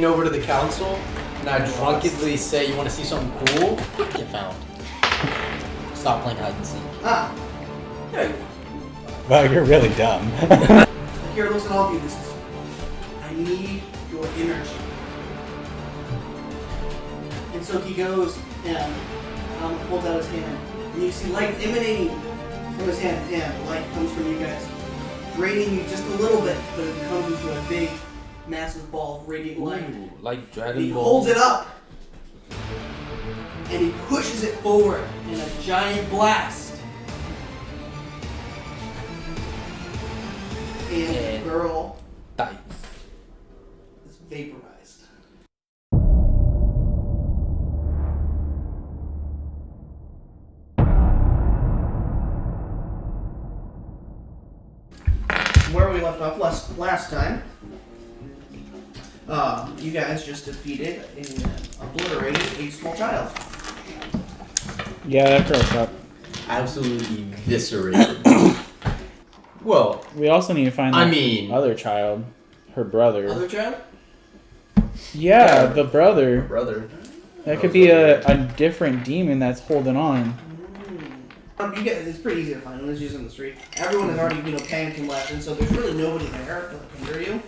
lean over to the council and I drunkenly say, "You want to see something cool? Get found. Stop playing hide and seek." Ah. Hey. Wow, you're really dumb. Here, looks at all of you. This is. I need your energy. And so he goes and holds out his hand, and you see light emanating from his hand, and light comes from you guys, radiating you just a little bit, but it comes into a big, massive ball of radiant light. Ooh, like Dragon He Ball. holds it up, and he pushes it forward in a giant blast. And the girl Dice. is vaporized. Where we left off last time, you guys just defeated and obliterated a small child. Yeah, that girl's up. Absolutely eviscerated. Well, We also need to find the other child. Her brother. Other child? Yeah, the brother. brother. That could be a different demon that's holding on. You get it's pretty easy to find unless you're in the street. Everyone is already panicked and left, and so there's really nobody there that can hear you.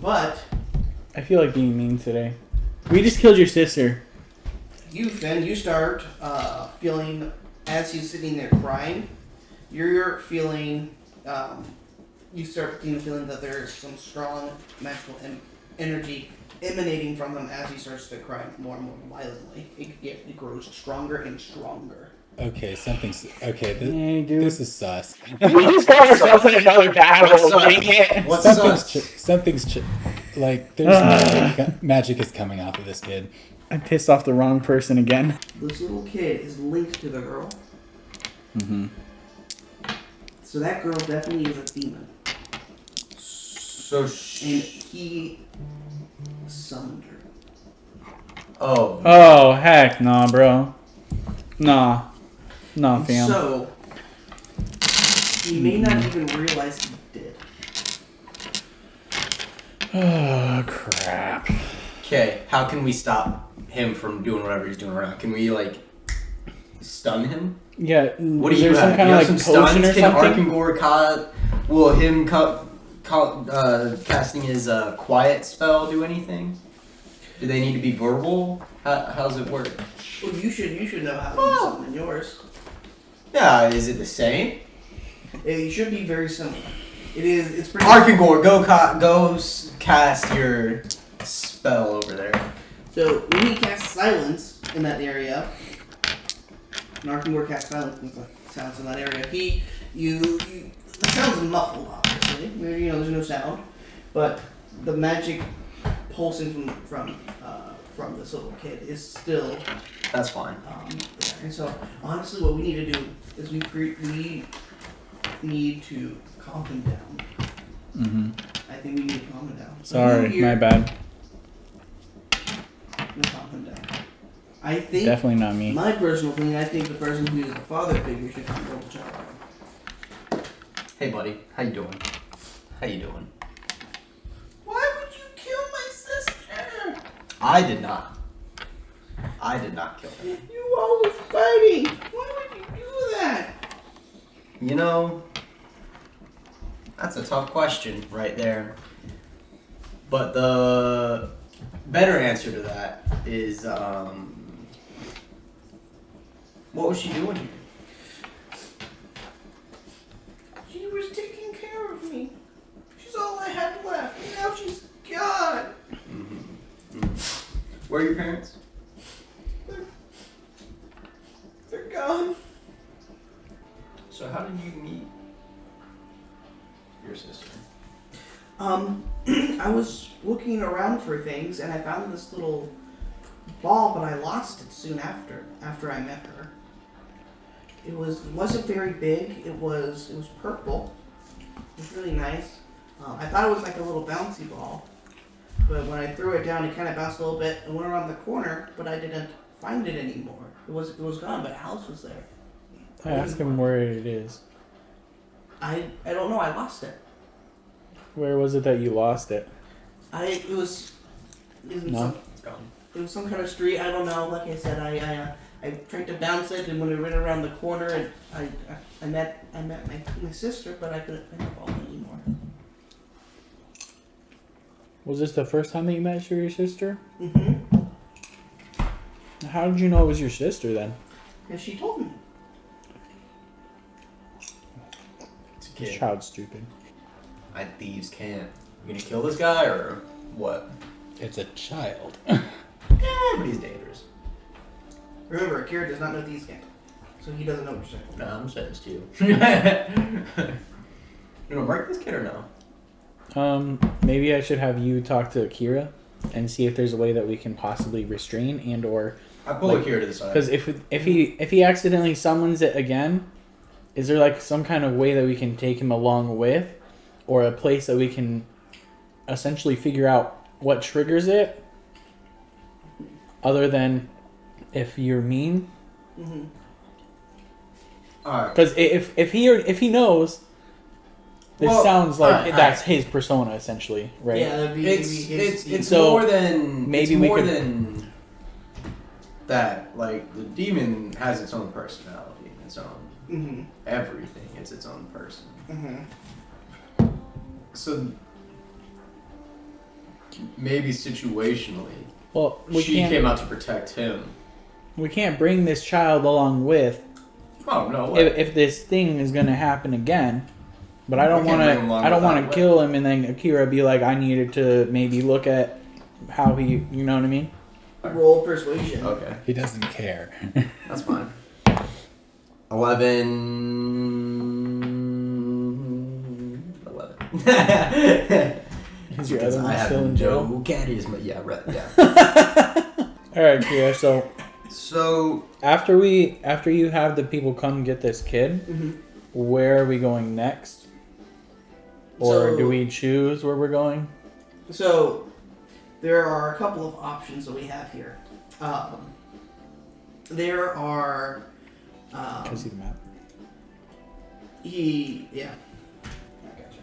But I feel like being mean today. We just killed your sister. you, Finn, you start feeling as he's sitting there crying. You're feeling. You start feeling that there's some strong magical energy emanating from him as he starts to cry more and more violently. It grows stronger and stronger. Okay, something's... Okay, Hey, dude. this is sus. We just got ourselves in another battle. Dang it. What's Something's like, there's magic is coming off of this kid. I pissed off the wrong person again. This little kid is linked to the girl. Mm-hmm. So that girl definitely is a demon. So And he summoned her. Oh. Oh, heck nah, bro. Nah, fam. So, he may not even realize he did. Oh, crap. Okay, how can we stop him from doing whatever he's doing right now? Can we, like, stun him? Yeah, What do is you there some have? kind You of have like some potion stuns? or Can something? Arkangor will him casting his quiet spell do anything? Do they need to be verbal? How's it work? Well, you should know how to do something in yours. Yeah, is it the same? It should be very similar. It's pretty... Arkangor, go cast your spell over there. So, when he casts silence in that area, and Arkangor casts silence in that area, the sound's muffled, obviously. There's no sound. But the magic pulsing from this little kid is still... That's fine. There. And so, honestly, what we need to do is we need to calm him down. Mm-hmm. I think we need to calm him down. So Sorry, my bad. We'll calm him down. I think... Definitely not me. My personal opinion, I think the person who is the father figure should control the child. Hey, buddy. How you doing? How you doing? Why would you kill my sister? I did not. I did not kill him. You all were fighting. Why would you do that? You know, that's a tough question right there. But the better answer to that is, what was she doing here? She was taking care of me. She's all I had left. And now she's gone. Where are your parents? They're gone. So how did you meet your sister? I was looking around for things and I found this little ball, but I lost it soon after I met her. It wasn't very big. It was purple. It was really nice. I thought it was like a little bouncy ball, but when I threw it down, it kind of bounced a little bit and went around the corner, but I didn't find it anymore. It was gone, but Alice was there. I ask him where it is. I don't know. I lost it. Where was it that you lost it? It was No. It's gone. It was some kind of street. I don't know. Like I said, I tried to bounce it, and when we went around the corner, I met my sister, but I couldn't find the ball anymore. Was this the first time that you met your sister? Mm-hmm. How did you know it was your sister then? And she told me. It's a This kid. child's stupid. Thieves can't. You gonna kill this guy or what? It's a child. But he's dangerous. Remember, Akira does not know these games, so he doesn't know what you're saying. No, I'm saying this to you. You gonna murk this kid or no? Maybe I should have you talk to Akira and see if there's a way that we can possibly restrain and or I pull like, Akira to the side. because if he accidentally summons it again, is there like some kind of way that we can take him along with, or a place that we can essentially figure out what triggers it, other than if you're mean? Mm-hmm. Alright. Because if he knows, this Well, sounds like alright, that's his persona essentially, right? Yeah, that'd be It's So, more than maybe it's we more could- than that. Like the demon has its own personality, its own Mm-hmm. everything. It's its own person. Mm-hmm. So maybe situationally, Well, she came out to protect him. we can't bring this child along with Oh no way. if this thing is going to happen again. But I don't We can't want bring him to. along I don't without want a to kill him, and then Akira be like, "I needed to maybe look at how he." You know what I mean? Roll persuasion. Okay, He doesn't care. that's fine. 11. 11. Is your Because other I one have still in jail? no charisma. Yeah, right. Yeah. All right, Akira. So After you have the people come get this kid, Mm-hmm. where are we going next? Or So- do we choose where we're going? So, there are a couple of options that we have here. There are. Can I see the map? Yeah. I gotcha.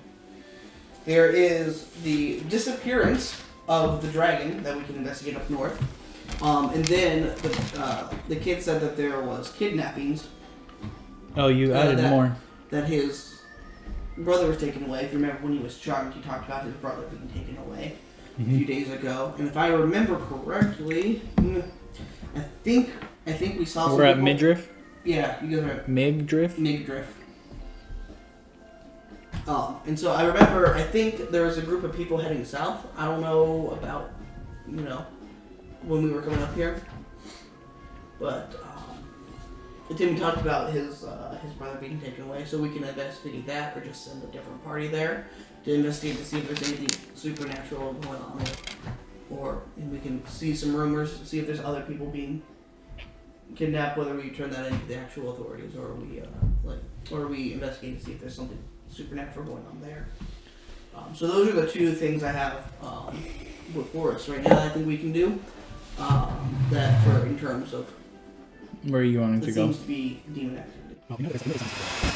There is the disappearance of the dragon that we can investigate up north. And then the kid said that there was kidnappings, Oh, you added that- more. that his brother was taken away. If you remember when he was charmed, he talked about his brother being taken away a few days ago. And if I remember correctly, I think we saw. We're some at people- midriff. Yeah, you guys are at Midriff. Migdrift. And so I remember, I think there was a group of people heading south. I don't know about, when we were coming up here. But Timmy talked about his brother being taken away, so we can investigate that or just send a different party there to investigate to see if there's anything supernatural going on there. Or we can see some rumors, see if there's other people being kidnapped, whether we turn that into the actual authorities or we investigate to see if there's something supernatural going on there. So those are the two things I have before us right now. I think we can do that for in terms of Where are you wanting to it go? seems to be demon activity.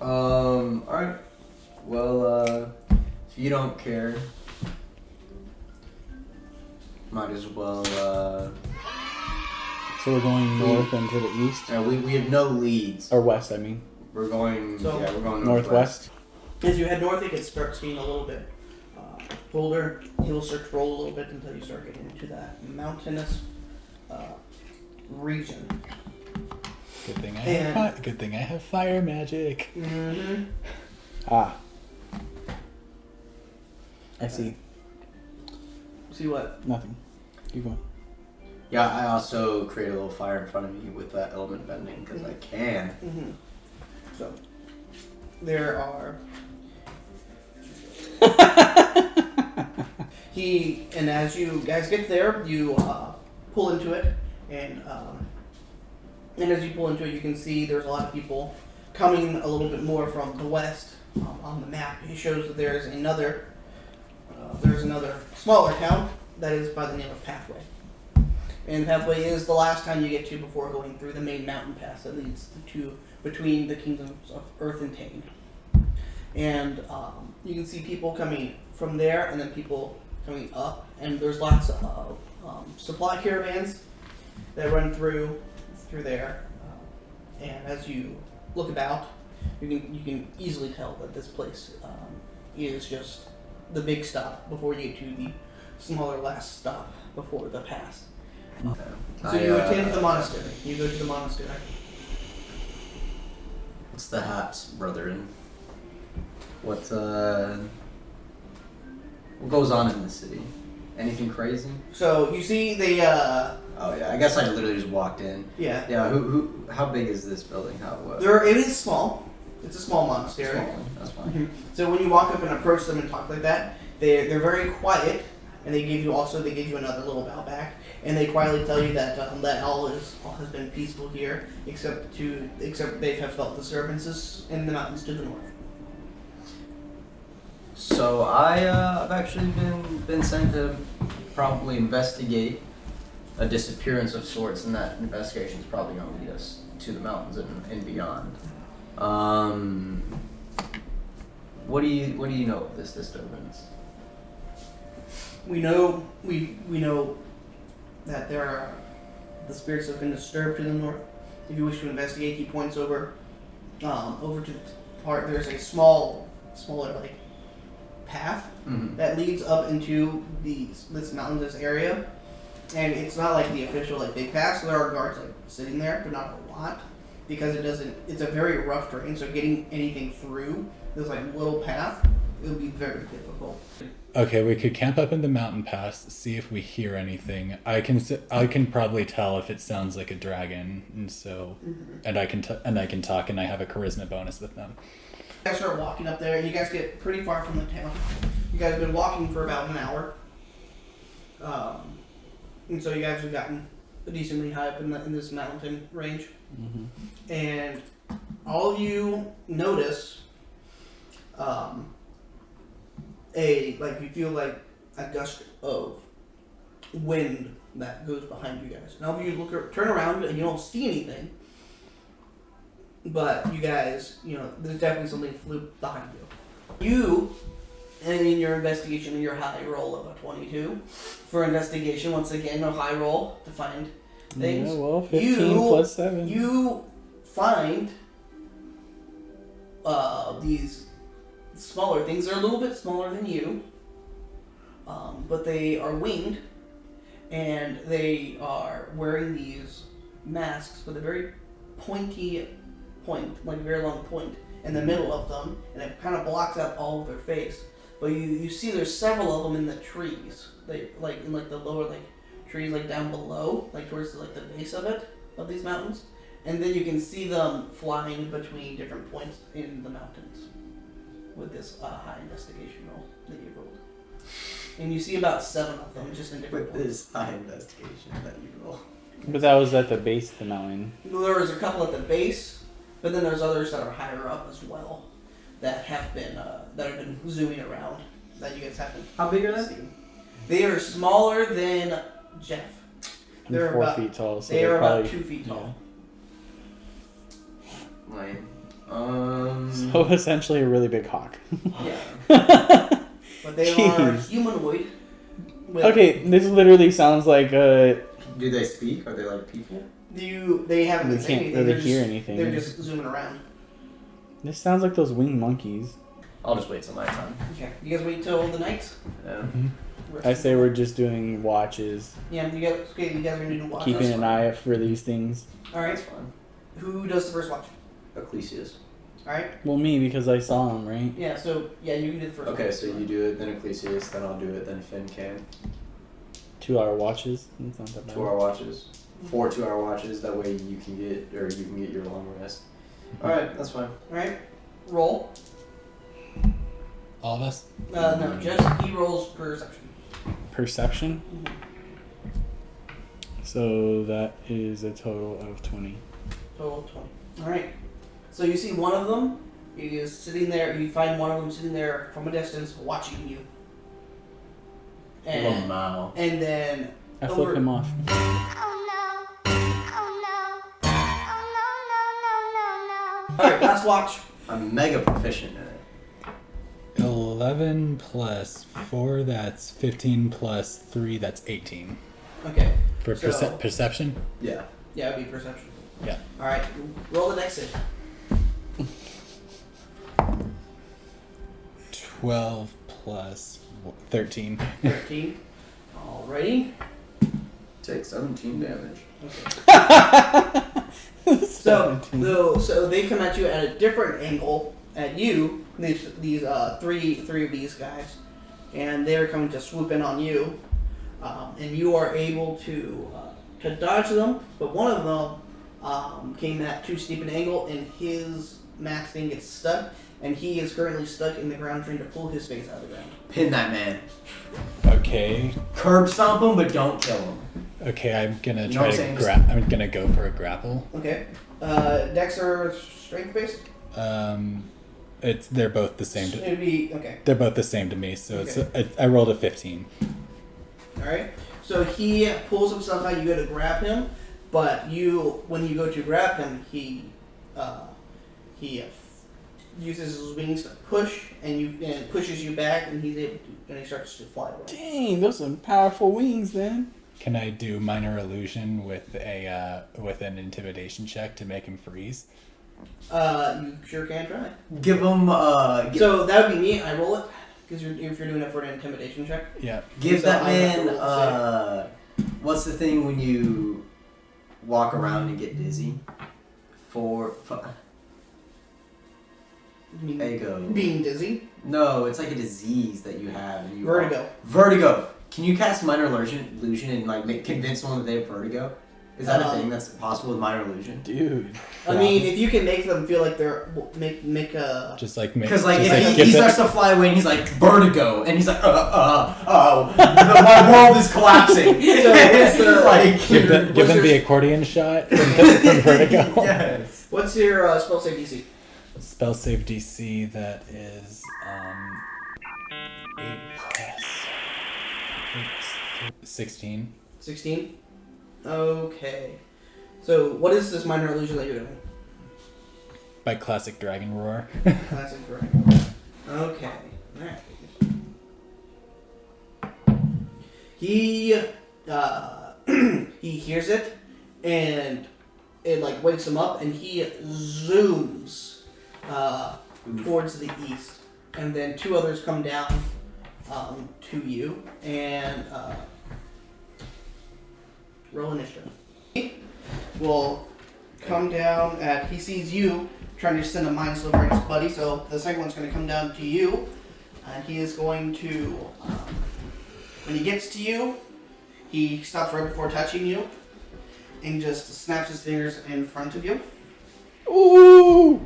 Alright. Well, if you don't care, might as well, So we're going north and to the east, we have no leads. or west. I mean, We're going, So- we're going northwest. As you head north, it can start seeing a little bit colder. You'll start to roll a little bit until you start getting into that mountainous region. Good thing I And- have good thing I have fire magic. Mm-hmm. Ah, I see See what? nothing. Keep going. Yeah, I also create a little fire in front of me with that element bending because I can. Mm-hmm. So there are. And as you guys get there, you pull into it, and as you pull into it, you can see there's a lot of people coming a little bit more from the west. On the map, it shows that there's another smaller town that is by the name of Pathway. And Pathway is the last town you get to before going through the main mountain pass that leads to between the kingdoms of Earth and Tane. And you can see people coming from there, and then people coming up, and there's lots of supply caravans that run through there. And as you look about, you can easily tell that this place is just the big stop before you get to the smaller last stop before the pass. So you attend the monastery. You go to the monastery. What's the haps, brethren? What goes on in the city? Anything crazy? So you see the. Oh yeah, I guess I literally just walked in. Yeah. Yeah. Who? How big is this building? How? It is small. It's a small monastery. Small. That's fine. Mm-hmm. So when you walk up and approach them and talk like that, they're very quiet, and they give you another little bow back, and they quietly tell you that all has been peaceful here, except they have felt disturbances in the mountains to the north. So I've actually been sent to probably investigate a disappearance of sorts, and that investigation is probably going to lead us to the mountains and beyond. What do you know of this disturbance? We know that the spirits have been disturbed to the north. If you wish to investigate, he points over to the part. There's a smaller like path that leads up into this mountainous area, and it's not like the official like big path. So there are guards like sitting there, but not a lot, because it's a very rough terrain. So getting anything through this like little path, it would be very difficult. Okay, we could camp up in the mountain pass, see if we hear anything. I can probably tell if it sounds like a dragon, and so, and I can talk, and I have a charisma bonus with them. You guys start walking up there, and you guys get pretty far from the town. You guys have been walking for about an hour, and so you guys have gotten decently high up in this mountain range, and all of you notice. You feel like a gust of wind that goes behind you guys. Now, if you turn around and you don't see anything, but you guys, there's definitely something flew behind you. And in your investigation, your high roll of a 22 for investigation, once again, a high roll to find things. Yeah, well, 15 plus 7. You find these smaller things. They're a little bit smaller than you, but they are winged, and they are wearing these masks with a very pointy point, like a very long point in the middle of them, and it kind of blocks out all of their face. But you see there's several of them in the trees, in the lower trees down below, towards the base of these mountains, and then you can see them flying between different points in the mountains with this high investigation roll that you rolled. And you see about 7 of them just in different points. This high investigation that you roll. But that was at the base of the mountain. There was a couple at the base, but then there's others that are higher up as well that have been zooming around that you guys haven't. How big are they? Seen. They are smaller than Jeff. They're 4 feet tall. So they are probably, about 2 feet tall. Like, So essentially a really big hawk. Yeah. But they are humanoid. Okay, this literally sounds like do they speak? Are they like people? They haven't been saying anything. Really hear anything. They're just zooming around. This sounds like those winged monkeys. I'll just wait till nighttime. Okay. You guys wait till the night? Yeah. I say we're just doing watches. Yeah, you guys are going to do watches. Keeping an eye out for these things. Alright. That's fine. Who does the first watch? Ecclesias. Alright. Well, me, because I saw him, right? Yeah, so, you can do the first Okay, one. so you do it, then Ecclesias, then I'll do it, then Finn can. 2 2-hour watches. It's not that bad. 2-hour watches. 4 2-hour watches. That way you can get your long rest. All right, that's fine. All right, roll. All of us? No, just he rolls perception. Perception. So that is a total of 20. Total 20. All right. So you see one of them. He is sitting there. You find one of them sitting there from a distance, watching you. And Wow. and then I flip him off. all right, last watch. I'm mega proficient in it. 11 plus 4, that's 15 plus 3, that's 18. Okay. For So- perception? Yeah. Yeah, it'd be perception. Yeah. All right. Roll the next hit. 12 plus 13. 13. Alrighty. Take 17 damage. So they come at you at a different angle at you. These three of these guys, and they're coming to swoop in on you, and you are able to dodge them. But one of them came at too steep an angle, and his max thing gets stuck, and he is currently stuck in the ground trying to pull his face out of the ground. Pin that man. Okay. Curb stomp him, but don't kill him. Okay, I'm gonna You know what try I'm to saying? I'm gonna go for a grapple. Okay. Dex or strength based? They're both the same. It'd be okay. They're both the same to me, so Okay. I rolled a 15. All right. So he pulls himself out. You go to grab him, but when you go to grab him, he uses his wings to push, and pushes you back, and he starts to fly away. Dang, those are powerful wings, then. Can I do minor illusion with an intimidation check to make him freeze? You sure can try. Give him. So that would be me. I roll it because if you're doing it for an intimidation check. Yeah. Give So that I have to man. roll What's the thing when you walk around and get dizzy? Ego. Being dizzy. No, it's like a disease that you have. And you Vertigo. Vertigo. Can you cast minor illusion and like convince someone that they have vertigo? Is that a thing that's possible with minor illusion? Dude. I mean, if you can make them feel like they're make a. Just like Because like just if give he them- starts to fly away and he's like vertigo and he's like my world is collapsing. Like give them the accordion shot from Vertigo. Yes. What's your spell save DC? Spell save DC that is 8 plus 16. 16. Okay. So what is this minor illusion that you're doing? By classic dragon roar. Classic dragon. Okay. Alright. He he hears it and it like wakes him up and he zooms towards the east. And then two others come down to you and roll initiative. Will come down at he sees you trying to send a mind sliver at his buddy, so the second one's going to come down to you, and he is going to when he gets to you, he stops right before touching you and just snaps his fingers in front of you. Ooh!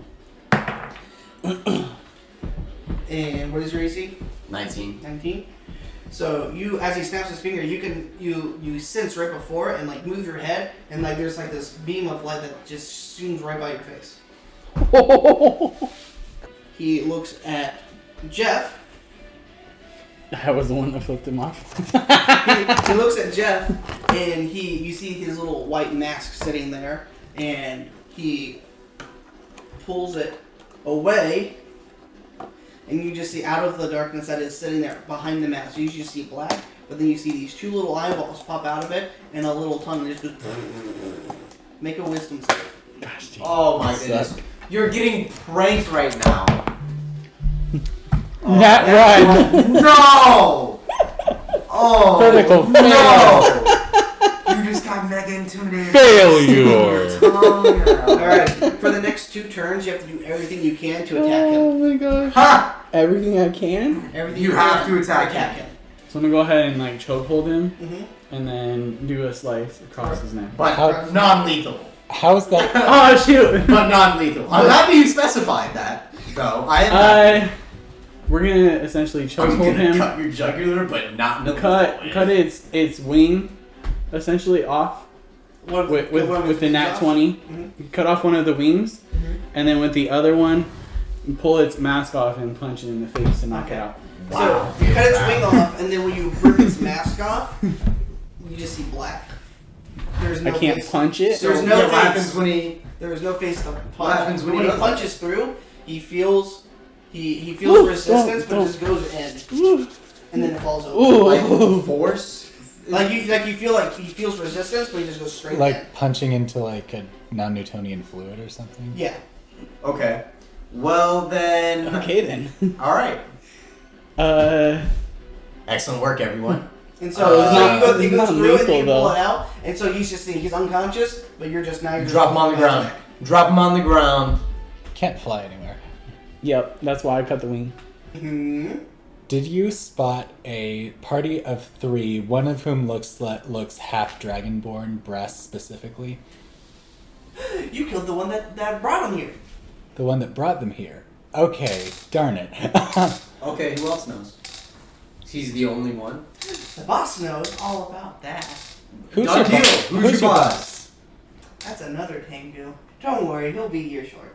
And what is your AC? 19. 19. So you, as he snaps his finger, you sense right before it and like move your head, and like there's like this beam of light that just zooms right by your face. He looks at Jeff. I was the one that flipped him off. He looks at Jeff, and you see his little white mask sitting there, and he pulls it away. And you just see out of the darkness that is sitting there behind the mask. You just see black, but then you see these two little eyeballs pop out of it, and a little tongue that just goes. Make a wisdom save. Gosh, geez. Oh my goodness. You're getting pranked right now. Not one. No! Oh, Critical no! You just got mega intimidated. Failure. Alright, for the next 2 turns, you have to do everything you can to attack him. Oh my gosh. Ha! Everything I can? Everything You have to attack him. him. So I'm gonna go ahead and like chokehold him. Mm-hmm. and then do a slice across his neck. But How- non-lethal. How's that? Oh shoot! But non-lethal. I'm happy you specified that, though. I am happy. We're gonna essentially I'm chokehold gonna him. cut your jugular, but not in the Cut lethal way. its wing, essentially off What, with the nat 20. Mhm. Cut off one of the wings, Mhm. and then with the other one, pull its mask off and punch it in the face to knock it out. Wow. So you cut its wing off, and then when you rip its mask off, you just see black. There's no I can't face. punch it. There's So no what face. happens when he? There is no face to punch. What happens when he he does that? punches through? He feels he feels Ooh, resistance, but don't. it just goes in, Ooh. and then it falls over. Ooh. Like force? Like you feel like he feels resistance, but he just goes straight in. Like punching into like a non-Newtonian fluid or something? Yeah. Okay. Well then. Okay then. All right. Excellent work, everyone. And so, It's not- he it's goes not through it, and lethal, you pull though. it out, and so he's unconscious, but you're just now you're Drop him on the ground. Drop him on the ground. Can't fly anywhere. Yep, that's why I cut the wing. Hmm. Did you spot a party of 3, one of whom looks half dragonborn, breast specifically? You killed the one that brought him here. The one that brought them here. Okay, darn it. Okay, who else knows? He's the only one. The boss knows all about that. Who's Done your deal. boss? Who's your boss? That's another tango. Don't worry, he'll be here short.